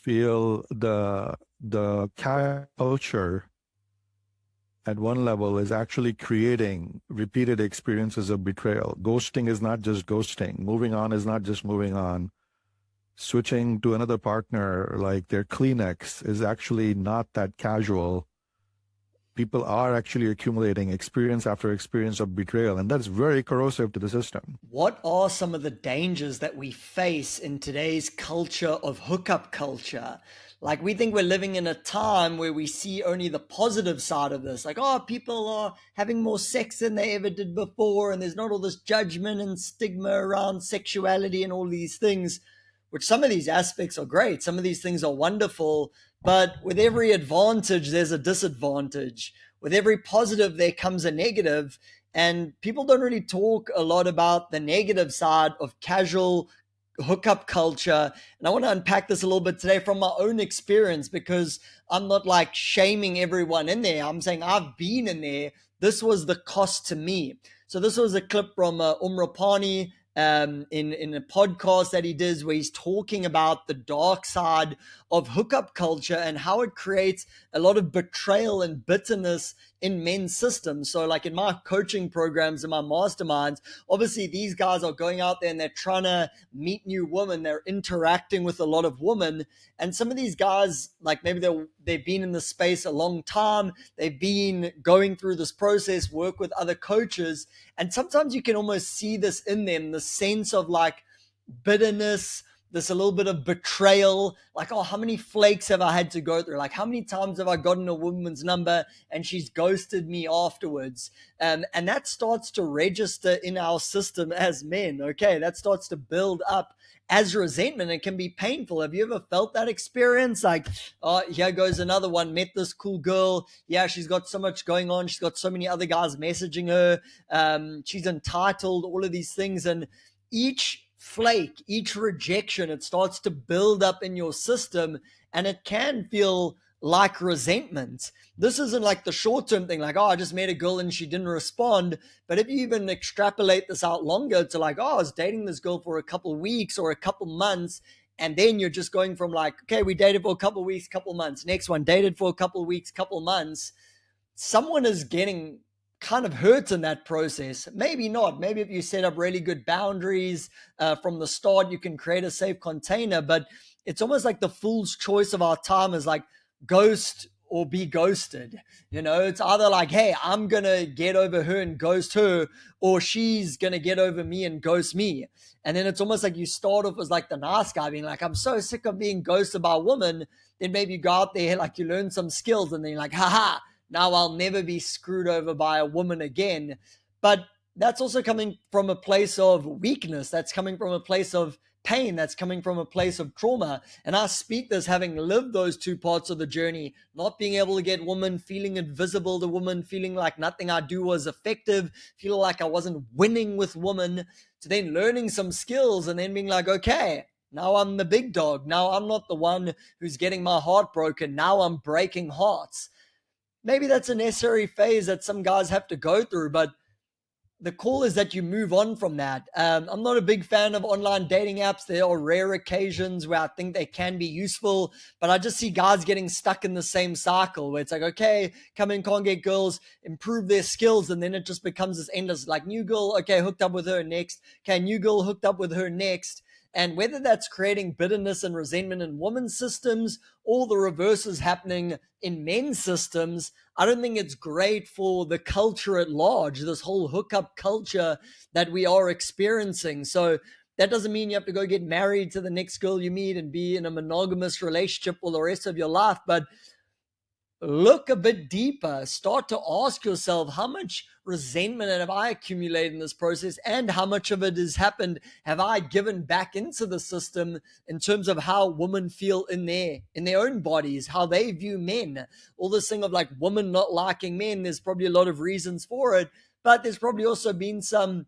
feel the culture at one level is actually creating repeated experiences of betrayal. Ghosting is not just ghosting. Moving on is not just moving on. Switching to another partner like their Kleenex is actually not that casual. People are actually accumulating experience after experience of betrayal, and that's very corrosive to the system. What are some of the dangers that we face in today's culture of hookup culture? Like, we think we're living in a time where we see only the positive side of this. Like, oh, people are having more sex than they ever did before, and there's not all this judgment and stigma around sexuality and all these things, which some of these aspects are great. Some of these things are wonderful, but with every advantage, there's a disadvantage. With every positive, there comes a negative, and people don't really talk a lot about the negative side of casual hookup culture. And I want to unpack this a little bit today from my own experience, because I'm not like shaming everyone in there. I'm saying I've been in there. This was the cost to me. So this was a clip from Umrapani in a podcast that he does, where he's talking about the dark side of hookup culture and how it creates a lot of betrayal and bitterness in men's systems. So, like in my coaching programs and my masterminds, obviously these guys are going out there and they're trying to meet new women. They're interacting with a lot of women, and some of these guys, like maybe they've been in the space a long time. They've been going through this process, work with other coaches, and sometimes you can almost see this in them, the sense of like bitterness, this a little bit of betrayal, like, oh, how many flakes have I had to go through? Like, how many times have I gotten a woman's number and she's ghosted me afterwards? And that starts to register in our system as men. Okay, that starts to build up as resentment. It can be painful. Have you ever felt that experience? Like, oh, here goes another one. Met this cool girl. Yeah, she's got so much going on. She's got so many other guys messaging her. She's entitled, all of these things. And each flake, each rejection, it starts to build up in your system, and it can feel like resentment. This isn't like the short term thing, like, oh, I just met a girl and she didn't respond. But if you even extrapolate this out longer to like, oh, I was dating this girl for a couple weeks or a couple months, and then you're just going from like, okay, we dated for a couple weeks, couple months, next one, dated for a couple weeks, couple months, someone is getting kind of hurt in that process. Maybe not. Maybe if you set up really good boundaries from the start, you can create a safe container. But it's almost like the fool's choice of our time is like ghost or be ghosted. You know, it's either like, hey, I'm going to get over her and ghost her, or she's going to get over me and ghost me. And then it's almost like you start off as like the nice guy being like, I'm so sick of being ghosted by a woman. Then maybe you go out there, like you learn some skills, and then you're like, haha, now I'll never be screwed over by a woman again. But that's also coming from a place of weakness. That's coming from a place of pain. That's coming from a place of trauma. And I speak this having lived those two parts of the journey, not being able to get women, feeling invisible to women, feeling like nothing I do was effective, feeling like I wasn't winning with women, to then learning some skills and then being like, okay, now I'm the big dog. Now I'm not the one who's getting my heart broken. Now I'm breaking hearts. Maybe that's a necessary phase that some guys have to go through, but the call is that you move on from that. I'm not a big fan of online dating apps. There are rare occasions where I think they can be useful, but I just see guys getting stuck in the same cycle where it's like, okay, come in, can't get girls, improve their skills, and then it just becomes this endless, like, new girl, okay, hooked up with her next. Okay, new girl, hooked up with her next. And whether that's creating bitterness and resentment in women's systems or the reverse is happening in men's systems, I don't think it's great for the culture at large, this whole hookup culture that we are experiencing. So that doesn't mean you have to go get married to the next girl you meet and be in a monogamous relationship for the rest of your life. But look a bit deeper. Start to ask yourself, how much resentment have I accumulated in this process, and how much of it has happened have I given back into the system in terms of how women feel in their own bodies, how they view men. All this thing of like women not liking men, there's probably a lot of reasons for it, but there's probably also been some,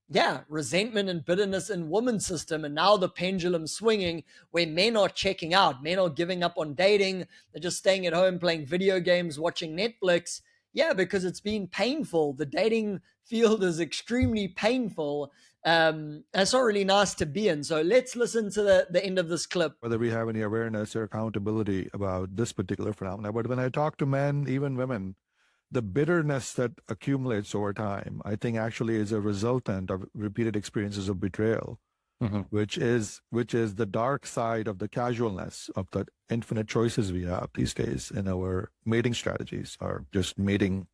yeah, resentment and bitterness in women's system. And now the pendulum swinging where men are checking out, men are giving up on dating, they're just staying at home playing video games, watching Netflix. Yeah, because it's been painful. The dating field is extremely painful. That's not really nice to be in. So let's listen to the end of this clip. Whether we have any awareness or accountability about this particular phenomenon. But when I talk to men, even women, the bitterness that accumulates over time, I think actually is a resultant of repeated experiences of betrayal, which is the dark side of the casualness of the infinite choices we have these days in our mating strategies or just mating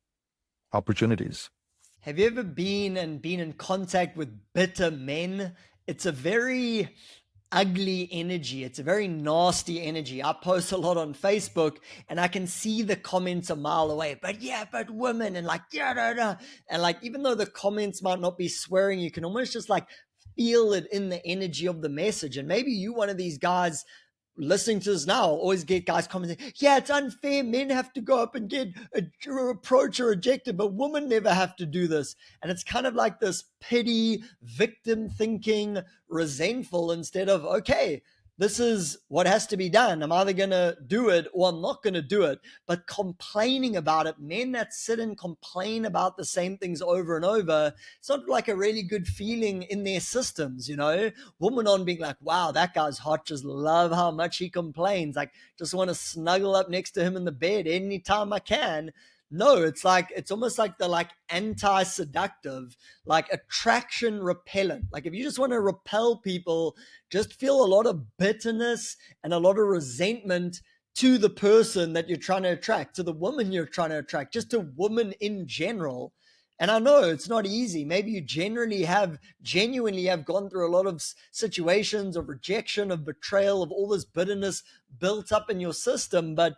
opportunities. Have you ever been in contact with bitter men? It's a very ugly energy. It's a very nasty energy. I post a lot on Facebook and I can see the comments a mile away. But yeah, but women and like yeah, da, da. And like even though the comments might not be swearing, you can almost just like feel it in the energy of the message. And maybe you one of these guys listening to this now always get guys commenting, yeah, it's unfair. Men have to go up and get approached or rejected, but women never have to do this. And it's kind of like this pity, victim thinking, resentful instead of, okay, this is what has to be done. I'm either going to do it or I'm not going to do it. But complaining about it, men that sit and complain about the same things over and over, it's not like a really good feeling in their systems, you know? Woman on being like, wow, that guy's hot. Just love how much he complains. Like, just want to snuggle up next to him in the bed anytime I can. No, it's like it's almost like the like anti-seductive, like attraction repellent. Like if you just want to repel people, just feel a lot of bitterness and a lot of resentment to the person that you're trying to attract, to the woman you're trying to attract, just to women in general. And I know it's not easy. Maybe you genuinely have gone through a lot of situations of rejection, of betrayal, of all this bitterness built up in your system, but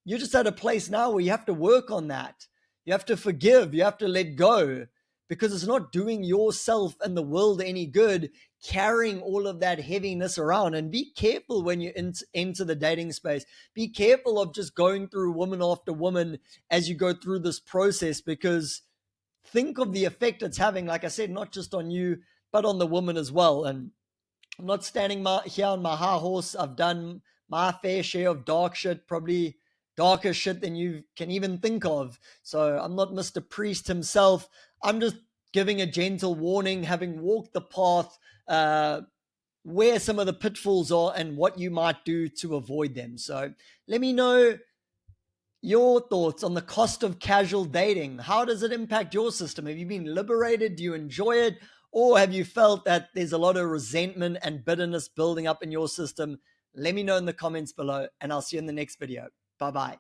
you're just at a place now where you have to work on that. You have to forgive, you have to let go because it's not doing yourself and the world any good carrying all of that heaviness around. And be careful when you enter the dating space. Be careful of just going through woman after woman as you go through this process because think of the effect it's having, like I said, not just on you, but on the woman as well. And I'm not standing here on my high horse. I've done my fair share of dark shit, probably darker shit than you can even think of. So I'm not Mr. Priest himself. I'm just giving a gentle warning, having walked the path, where some of the pitfalls are and what you might do to avoid them. So let me know your thoughts on the cost of casual dating. How does it impact your system? Have you been liberated? Do you enjoy it? Or have you felt that there's a lot of resentment and bitterness building up in your system? Let me know in the comments below, and I'll see you in the next video. Bye bye.